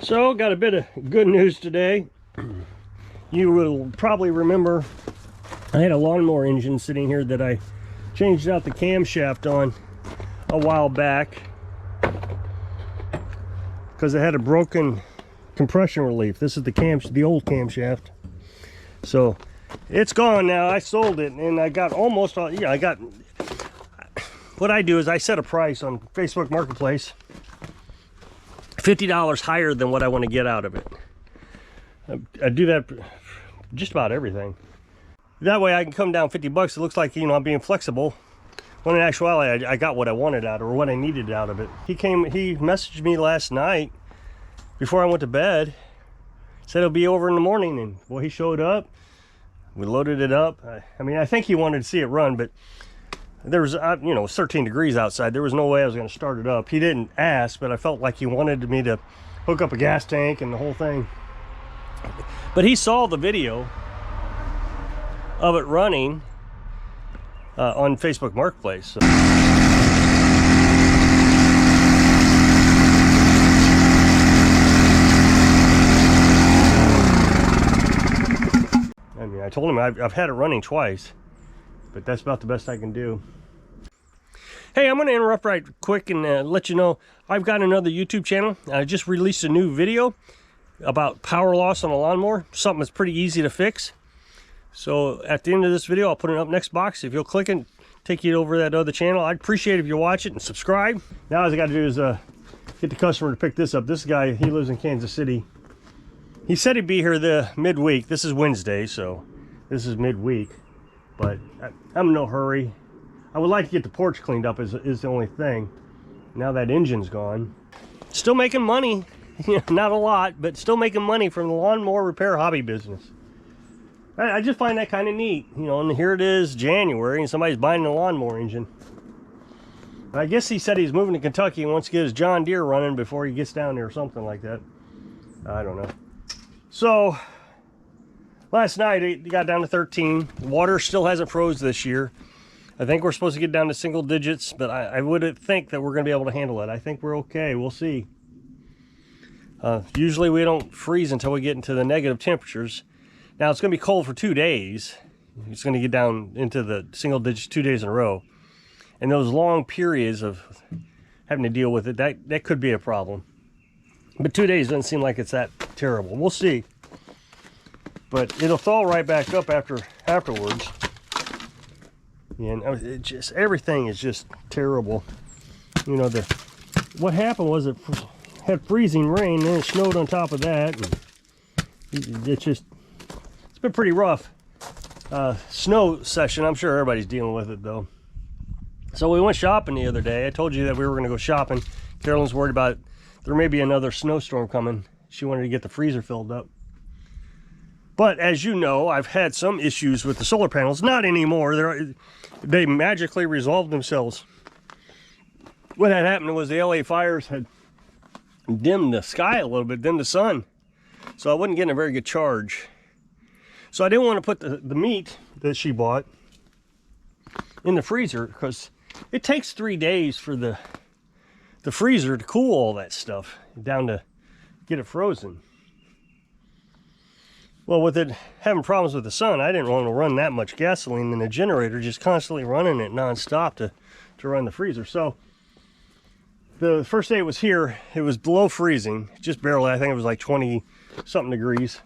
So, got a bit of good news today. You will probably remember I had a lawnmower engine sitting here that I changed out the camshaft on a while back because it had a broken compression relief. This is the old camshaft. So it's gone now. I sold it and I got almost all, yeah, I got, what I do is I set a price on Facebook Marketplace $50 higher than what I want to get out of it. I do that for just about everything. That way I can come down 50 bucks. It looks like, you know, I'm being flexible, when in actuality I got what I wanted out of it, or what I needed out of it. He messaged me last night before I went to bed, said it'll be over in the morning, and well, he showed up. We loaded it up. I mean, I think he wanted to see it run, but there was, you know, 13 degrees outside. There was no way I was going to start it up. He didn't ask, but I felt like he wanted me to hook up a gas tank and the whole thing. But he saw the video of it running on Facebook Marketplace. So. I mean, I told him I've had it running twice, but that's about the best I can do. Hey, I'm going to interrupt right quick and let you know I've got another YouTube channel. I just released a new video about power loss on a lawnmower, something that's pretty easy to fix. So at the end of this video, I'll put it up next box. If you'll click it, take you over to that other channel. I'd appreciate it if you watch it and subscribe. Now all I got to do is get the customer to pick this up. This guy, he lives in Kansas City. He said he'd be here the midweek. This is Wednesday, so this is midweek. But I'm in no hurry. I would like to get the porch cleaned up is the only thing. Now that engine's gone. Still making money. Not a lot, but still making money from the lawnmower repair hobby business. I just find that kind of neat, you know, and here it is January and somebody's buying a lawnmower engine. I guess he said he's moving to Kentucky and wants to get his John Deere running before he gets down there or something like that. I don't know. So last night it got down to 13. Water still hasn't froze this year. I think we're supposed to get down to single digits, but I would think that we're going to be able to handle it. I think we're okay. We'll see. Usually we don't freeze until we get into the negative temperatures. Now it's going to be cold for 2 days. It's going to get down into the single digits 2 days in a row. And those long periods of having to deal with it, that could be a problem. But 2 days doesn't seem like it's that terrible. We'll see. But it'll thaw right back up afterwards. And it just, everything is just terrible. You know, what happened was it had freezing rain, and then it snowed on top of that. And it's been pretty rough snow session. I'm sure everybody's dealing with it though. So we went shopping the other day. I told you that we were going to go shopping. Carolyn's worried about there may be another snowstorm coming. She wanted to get the freezer filled up. But as you know, I've had some issues with the solar panels. Not anymore. They magically resolved themselves. What had happened was the LA fires had dimmed the sky a little bit, dimmed the sun. So I wasn't getting a very good charge. So I didn't want to put the meat that she bought in the freezer because it takes 3 days for the freezer to cool all that stuff down to get it frozen. Well, with it having problems with the sun, I didn't want to run that much gasoline in the generator, just constantly running it nonstop to run the freezer. So the first day it was here, it was below freezing, just barely. I think it was like 20 something degrees.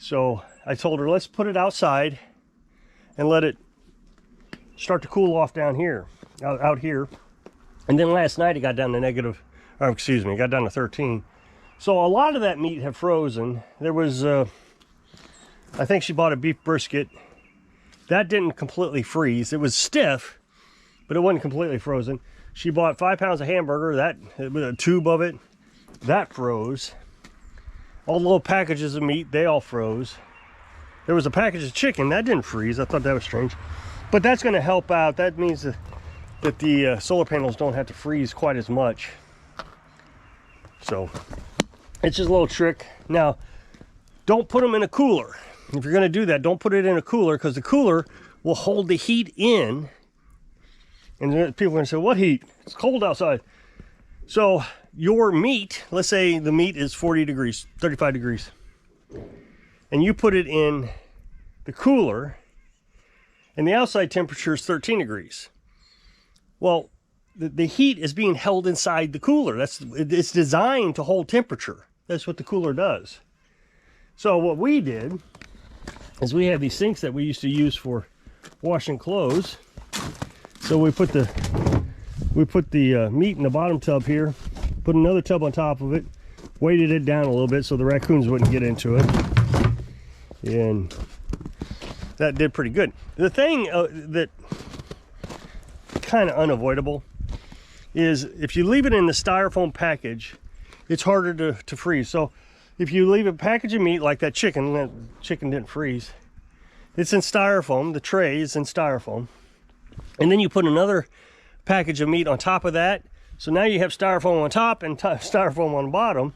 So I told her, let's put it outside and let it start to cool off down here, out here. And then last night it got down to it got down to 13. So a lot of that meat had frozen. There was, I think she bought a beef brisket. That didn't completely freeze. It was stiff, but it wasn't completely frozen. She bought 5 pounds of hamburger, with a tube of it, that froze. All the little packages of meat, they all froze. There was a package of chicken, that didn't freeze. I thought that was strange. But that's going to help out. That means that the solar panels don't have to freeze quite as much. So it's just a little trick. Now, don't put them in a cooler. If you're going to do that, don't put it in a cooler, because the cooler will hold the heat in. And then people are going to say, what heat? It's cold outside. So your meat, let's say the meat is 40 degrees, 35 degrees, and you put it in the cooler, and the outside temperature is 13 degrees. Well, the heat is being held inside the cooler. It's designed to hold temperature. That's what the cooler does. So what we did is we have these sinks that we used to use for washing clothes. So we put the meat in the bottom tub here, put another tub on top of it, weighted it down a little bit so the raccoons wouldn't get into it, and that did pretty good. The thing that kind of unavoidable is if you leave it in the styrofoam package, it's harder to freeze. So if you leave a package of meat like that chicken didn't freeze, it's in styrofoam, the tray is in styrofoam, and then you put another package of meat on top of that, so now you have styrofoam on top and styrofoam on the bottom,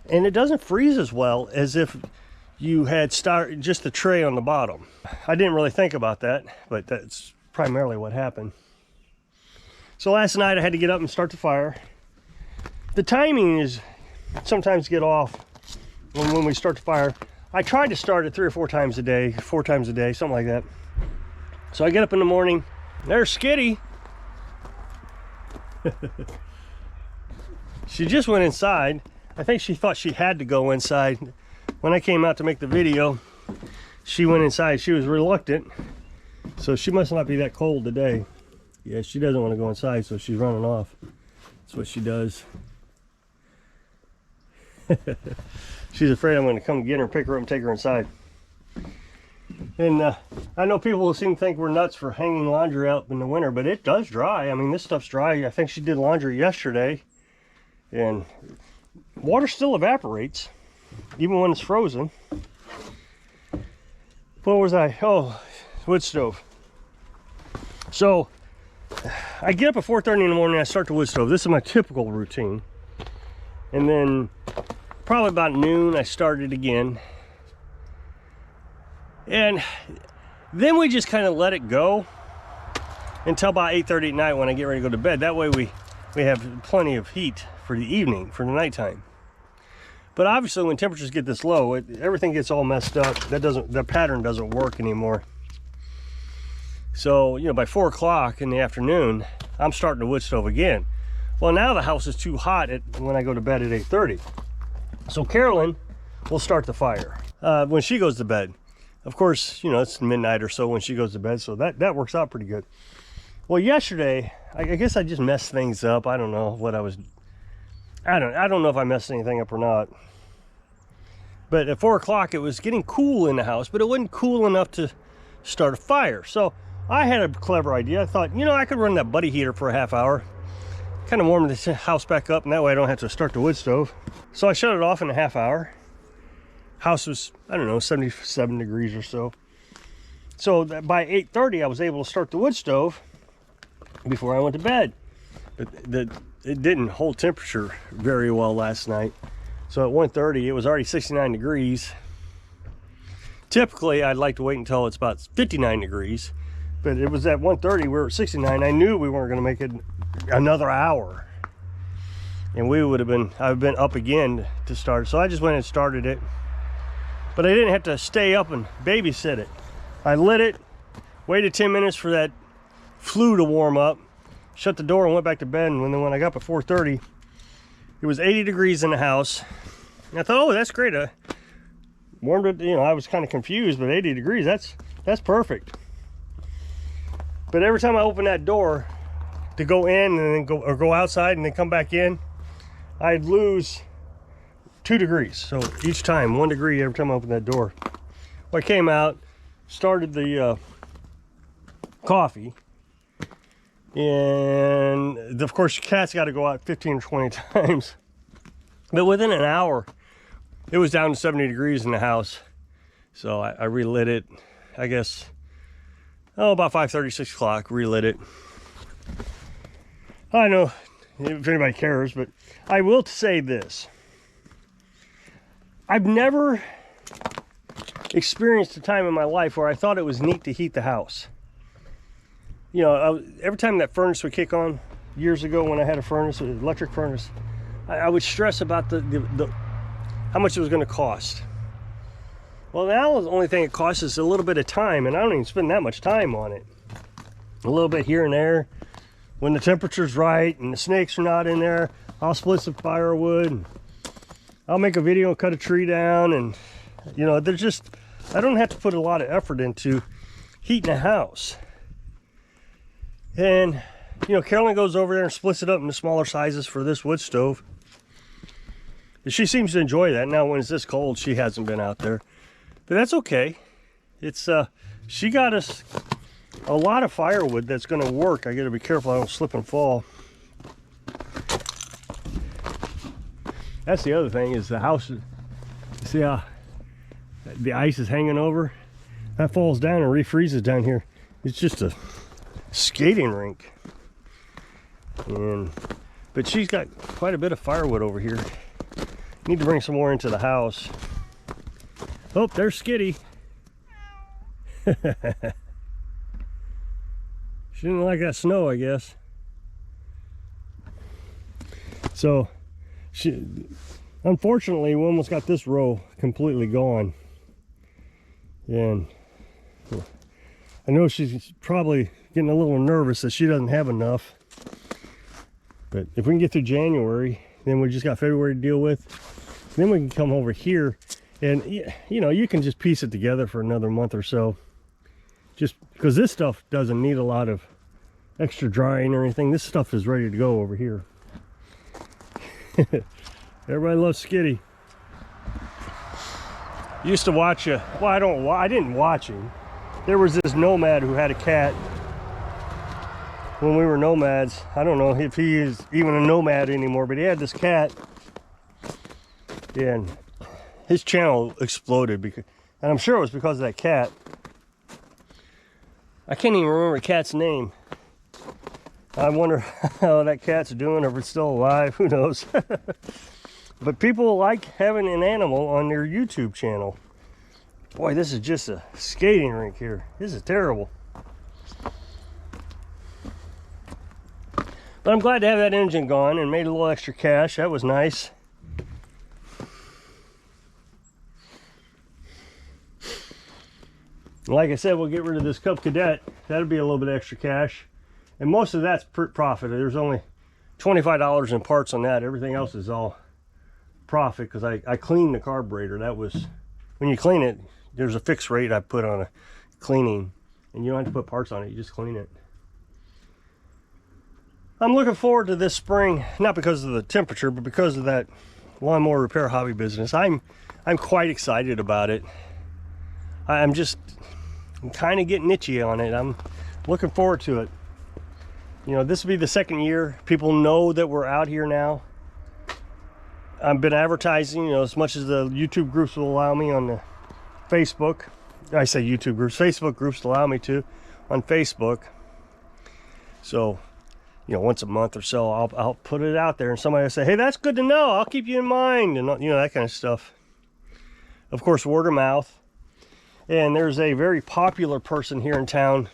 and it doesn't freeze as well as if you had just the tray on the bottom. I didn't really think about that, but that's primarily what happened. So last night I had to get up and start the fire. The timing is sometimes get off when we start the fire. I tried to start it 3 or 4 times a day, 4 times a day, something like that. So I get up in the morning, there's Skitty. She just went inside. I think she thought she had to go inside. When I came out to make the video, she went inside. She was reluctant, so she must not be that cold today. Yeah, she doesn't want to go inside, so she's running off. That's what she does. She's afraid I'm going to come get her and pick her up and take her inside. And I know people seem to think we're nuts for hanging laundry out in the winter, but it does dry. I mean, this stuff's dry. I think she did laundry yesterday, and water still evaporates, even when it's frozen. What was I? Oh, wood stove. So I get up at 4:30 in the morning, I start the wood stove. This is my typical routine. And then probably about noon, I started again. And then we just kind of let it go until about 8:30 at night when I get ready to go to bed. That way we have plenty of heat for the evening, for the nighttime. But obviously when temperatures get this low, everything gets all messed up. The pattern doesn't work anymore. So, you know, by 4 o'clock in the afternoon, I'm starting the wood stove again. Well, now the house is too hot when I go to bed at 8:30. So Carolyn will start the fire when she goes to bed. Of course, you know, it's midnight or so when she goes to bed, so that works out pretty good. Well, yesterday, I guess I just messed things up. I don't know what I don't know if I messed anything up or not. But at 4 o'clock, it was getting cool in the house, but it wasn't cool enough to start a fire. So I had a clever idea. I thought, you know, I could run that buddy heater for a half hour, kind of warm this house back up, and that way I don't have to start the wood stove. So I shut it off in a half hour. House was, I don't know, 77 degrees or so. So by 8:30, I was able to start the wood stove before I went to bed. But it didn't hold temperature very well last night. So at 1:30, it was already 69 degrees. Typically, I'd like to wait until it's about 59 degrees. But it was at 1:30, we were at 69. I knew we weren't going to make it another hour. And I've been up again to start. So I just went and started it. But I didn't have to stay up and babysit it. I lit it, waited 10 minutes for that flue to warm up, shut the door and went back to bed. And then when I got up at 4:30, it was 80 degrees in the house. And I thought, oh, that's great. I warmed it, you know, I was kind of confused, but 80 degrees, that's perfect. But every time I open that door to go in and then go outside and then come back in, I'd lose 2 degrees. So each time, 1 degree every time I open that door. Well, I came out, started the coffee, and of course the cat's got to go out 15 or 20 times. But within an hour, it was down to 70 degrees in the house. So I relit it, I guess, about 5:30, 6 o'clock, relit it. I don't know if anybody cares, but I will say this. I've never experienced a time in my life where I thought it was neat to heat the house. You know, every time that furnace would kick on, years ago when I had a furnace, an electric furnace, I would stress about how much it was going to cost. Well, now the only thing it costs is a little bit of time, and I don't even spend that much time on it. A little bit here and there. When the temperature's right and the snakes are not in there, I'll split some firewood. And I'll make a video, cut a tree down, and you know, I don't have to put a lot of effort into heating a house. And you know, Carolyn goes over there and splits it up into smaller sizes for this wood stove. And she seems to enjoy that. Now, when it's this cold, she hasn't been out there. But that's okay. It's she got us a lot of firewood that's going to work. I got to be careful I don't slip and fall. That's the other thing, is the house. See how the ice is hanging over? That falls down and refreezes down here. It's just a skating rink. But she's got quite a bit of firewood over here. Need to bring some more into the house. Oh, there's Skitty. She didn't like that snow, I guess. So, unfortunately, we almost got this row completely gone. And I know she's probably getting a little nervous that she doesn't have enough. But if we can get through January, then we just got February to deal with. Then we can come over here and, you know, you can just piece it together for another month or so. Just because this stuff doesn't need a lot of extra drying or anything. This stuff is ready to go over here. Everybody loves Skitty. Used to watch well, I didn't watch him. There was this nomad who had a cat when we were nomads. I don't know if he is even a nomad anymore, but he had this cat, and his channel exploded and I'm sure it was because of that cat. I can't even remember the cat's name. I wonder how that cat's doing, or if it's still alive. Who knows? But people like having an animal on their YouTube channel. Boy, this is just a skating rink here. This is terrible. But I'm glad to have that engine gone and made a little extra cash. That was nice. Like I said, we'll get rid of this Cub Cadet. That'll be a little bit extra cash. And most of that's profit. There's only $25 in parts on that. Everything else is all profit, because I cleaned the carburetor. That was, when you clean it, there's a fixed rate I put on a cleaning, and you don't have to put parts on it, you just clean it. I'm looking forward to this spring, not because of the temperature, but because of that lawnmower repair hobby business. I'm quite excited about it. I'm kind of getting itchy on it. I'm looking forward to it. You know, this will be the second year. People know that we're out here now. I've been advertising, you know, as much as the YouTube groups will allow me on the Facebook. I say YouTube groups, Facebook groups allow me to on Facebook. So, you know, once a month or so, I'll put it out there, and somebody will say, hey, that's good to know. I'll keep you in mind, and you know, that kind of stuff. Of course, word of mouth. And there's a very popular person here in town.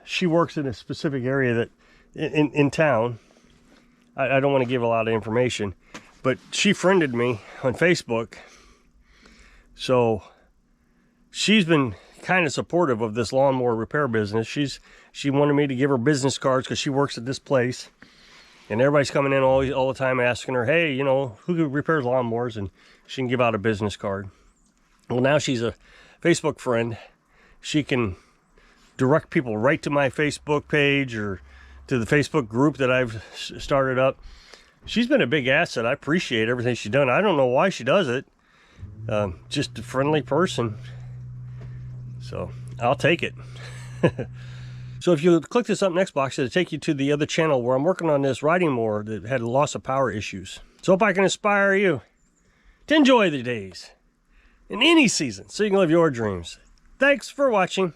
She works in a specific area that in town. I don't want to give a lot of information, but she friended me on Facebook. So she's been kind of supportive of this lawnmower repair business. She wanted me to give her business cards because she works at this place, and everybody's coming in all the time asking her, hey, you know, who repairs lawnmowers, and she can give out a business card. Well, now she's a Facebook friend. She can direct people right to my Facebook page or to the Facebook group that I've started up. She's been a big asset. I appreciate everything she's done. I don't know why she does it. Just a friendly person. So I'll take it. So if you click this up next box, it'll take you to the other channel where I'm working on this riding mower that had loss of power issues. So hope I can inspire you to enjoy the days in any season so you can live your dreams. Thanks for watching.